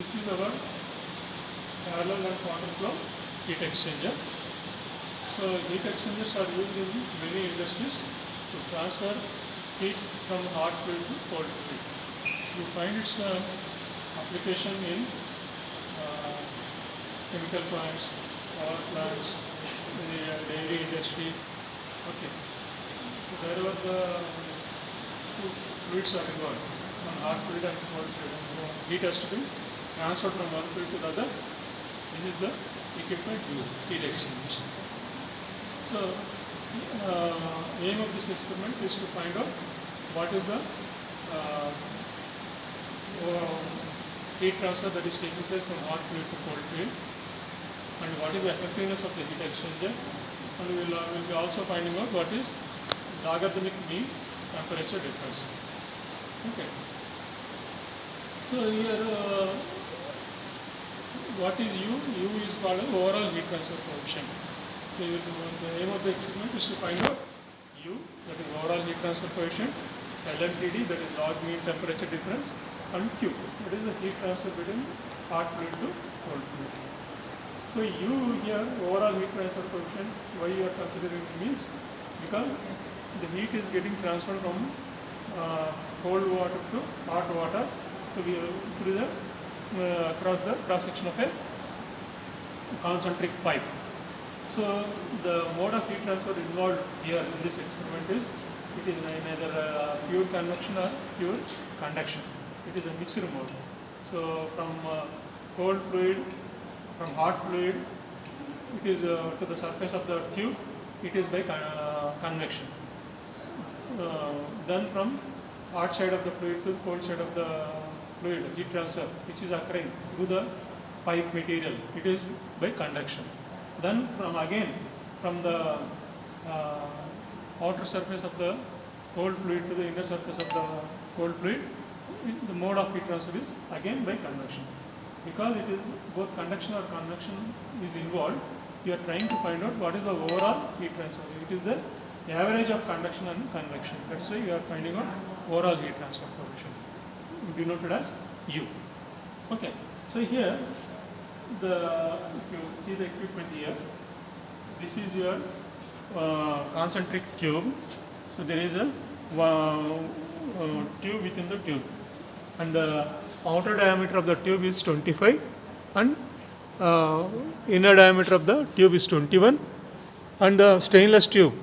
This is our parallel and quantum flow heat exchanger. So heat exchangers are used in many industries to transfer heat from hot fluid to cold fluid. You find its application in chemical plants, power plants, the dairy industry. Okay. So wherever the two fluids are involved, one hot fluid and cold fluid, heat has to be transferred from one fluid to the other. This is the equipment used, heat exchangers. So, aim of this experiment is to find out what is the heat transfer that is taking place from hot fluid to cold fluid, and what is the effectiveness of the heat exchanger, and we will be also finding out what is logarithmic mean temperature difference. Okay. So here, what is U? U is called an overall heat transfer coefficient. So the aim of the experiment is to find out U, that is overall heat transfer coefficient, LMTD, that is log mean temperature difference, and Q, that is the heat transfer between hot fluid to cold fluid. So U here, overall heat transfer coefficient, why you are considering it means because the heat is getting transferred from cold water to hot water. So we are through the across the cross section of a concentric pipe. So the mode of heat transfer involved here in this experiment is it is neither pure convection or pure conduction. It is a mixed mode. So from cold fluid, from hot fluid, it is to the surface of the tube. It is by convection. Then from hot side of the fluid to cold side of the fluid, heat transfer, which is occurring through the pipe material, it is by conduction. Then from the outer surface of the cold fluid to the inner surface of the cold fluid, the mode of heat transfer is again by convection. Because it is both conduction or convection is involved, you are trying to find out what is the overall heat transfer. It is the average of conduction and convection. That's why you are finding out overall heat transfer coefficient, denoted as U. Okay. So here, if you see the equipment here, this is your concentric tube. So there is a tube within the tube, and the outer diameter of the tube is 25, and inner diameter of the tube is 21, and the stainless tube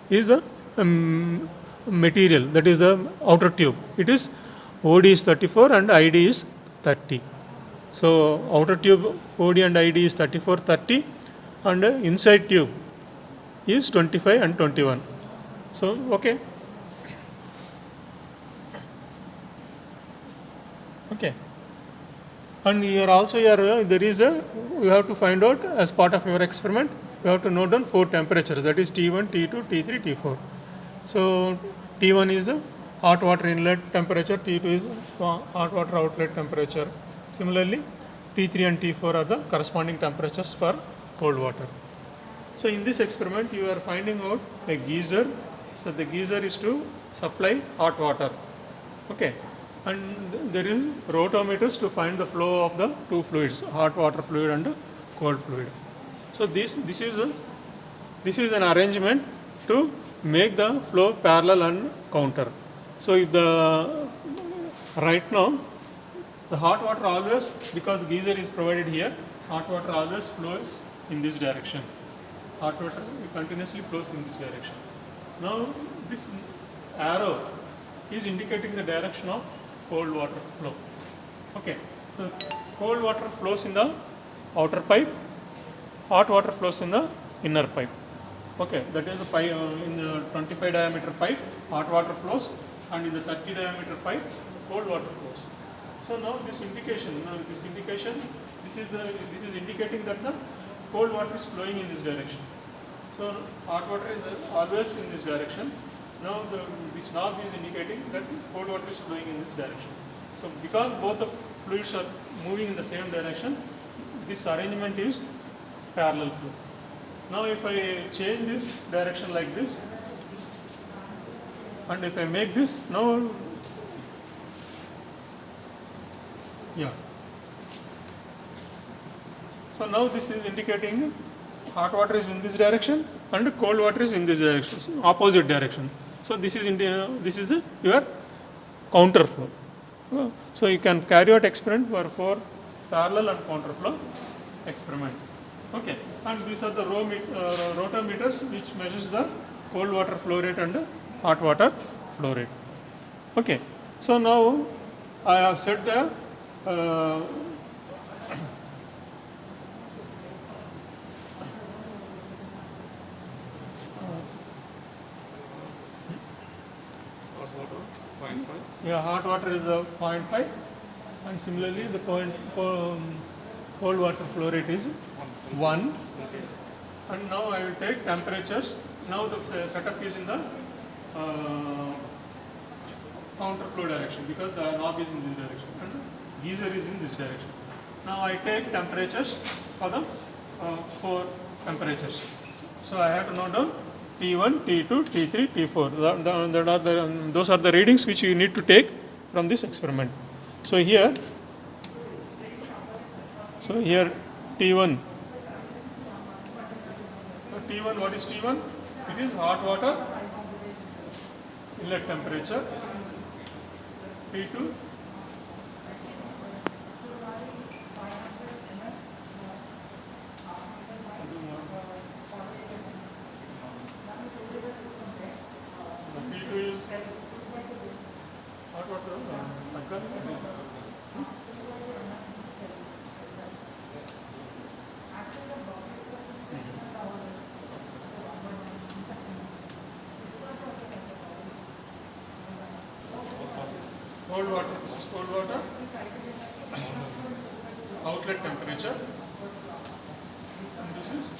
is the material, that is the outer tube. It is OD is 34 and ID is 30. So outer tube OD and ID is 34, 30, and inside tube is 25 and 21. So okay. Okay. And here also there is you have to find out as part of your experiment, you have to note down 4 temperatures, that is T1, T2, T3, T4. So T1 is the hot water inlet temperature, T2 is hot water outlet temperature. Similarly, T3 and T4 are the corresponding temperatures for cold water. So in this experiment, you are finding out a geyser. So the geyser is to supply hot water. Okay. And there is rotometers to find the flow of the two fluids, hot water fluid and cold fluid. So this is an arrangement to make the flow parallel and counter. So if right now the hot water always, because the geyser is provided here, hot water always flows in this direction. Hot water continuously flows in this direction. Now this arrow is indicating the direction of cold water flow. Okay. So cold water flows in the outer pipe, hot water flows in the inner pipe. Okay, that is the pipe in the 25 diameter pipe, hot water flows, and in the 30 diameter pipe, cold water flows. So now this indication, this is indicating that the cold water is flowing in this direction. So hot water is always in this direction. Now this knob is indicating that cold water is flowing in this direction. So because both the fluids are moving in the same direction, this arrangement is parallel flow. Now if I change this direction like this, and if I make this, now, yeah. So now this is indicating hot water is in this direction and cold water is in this direction, so opposite direction. So this is your counter flow. So you can carry out experiment for parallel and counter flow experiment. Okay, and these are the rotometers which measures the cold water flow rate and hot water flow rate. Okay, so now I have set the hot water is 0.5, and similarly the cold water flow rate is 1. And now I will take temperatures. Now the setup is in the counter flow direction because the knob is in this direction and the geyser is in this direction. Now I take temperatures for the 4 temperatures. So I have to note down T1, T2, T3, T4. Those are the readings which you need to take from this experiment. So here T1. T1, what is T1? It is hot water inlet temperature. T2, T2 is hot water. Cold water, this is cold water, outlet temperature, and this is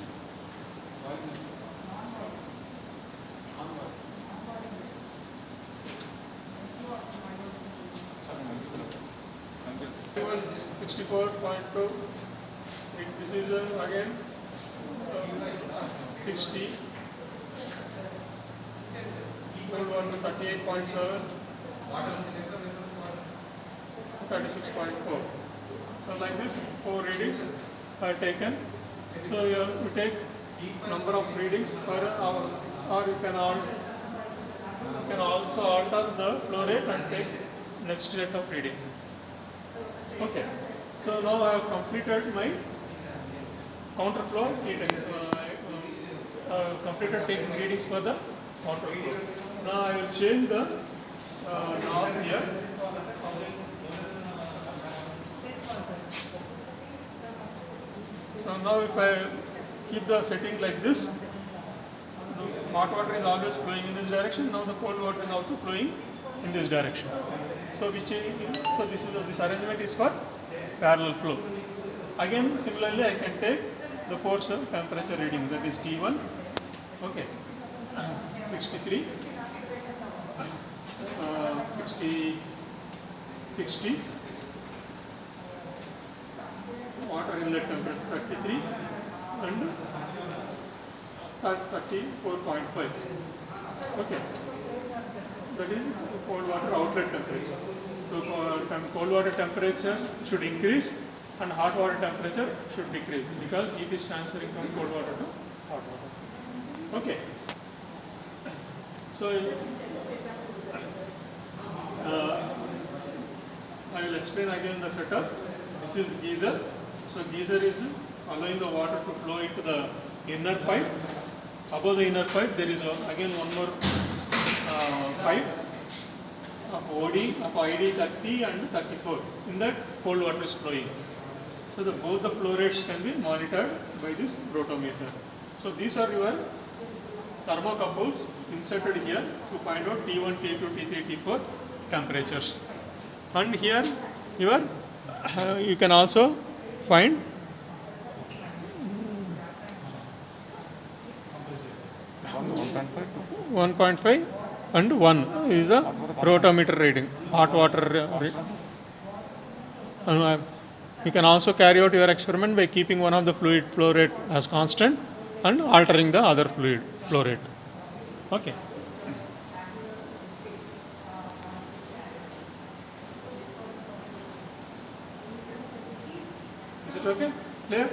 T1 64.2. This is again 60. Cold water 38.7. 36.4. So like this, 4 readings are taken. So you take number of readings per hour, or you can also alter the flow rate and take next set of reading. Okay. So now I have completed my counter flow. Completed taking readings for the counter flow. Now I will change the knob here. So now if I keep the setting like this, the hot water is always flowing in this direction. Now the cold water is also flowing in this direction. So this arrangement is for parallel flow. Again, similarly, I can take the force temperature reading, that is T1. Okay, 63, 60. Water inlet temperature 33 and 34.5. Okay, that is cold water outlet temperature. So cold water temperature should increase and hot water temperature should decrease because heat is transferring from cold water to hot water. Okay. So I will explain again the setup. This is geyser. So geyser is allowing the water to flow into the inner pipe. Above the inner pipe there is again one more pipe of OD, of ID 30 and 34. In that cold water is flowing. So both the flow rates can be monitored by this rotometer. So these are your thermocouples inserted here to find out T1, T2, T3, T4 temperatures. And here you can also find one 1.5 and 1 is a rotometer reading, hot water reading. You can also carry out your experiment by keeping one of the fluid flow rate as constant and altering the other fluid flow rate. Okay. Is it okay? Clear?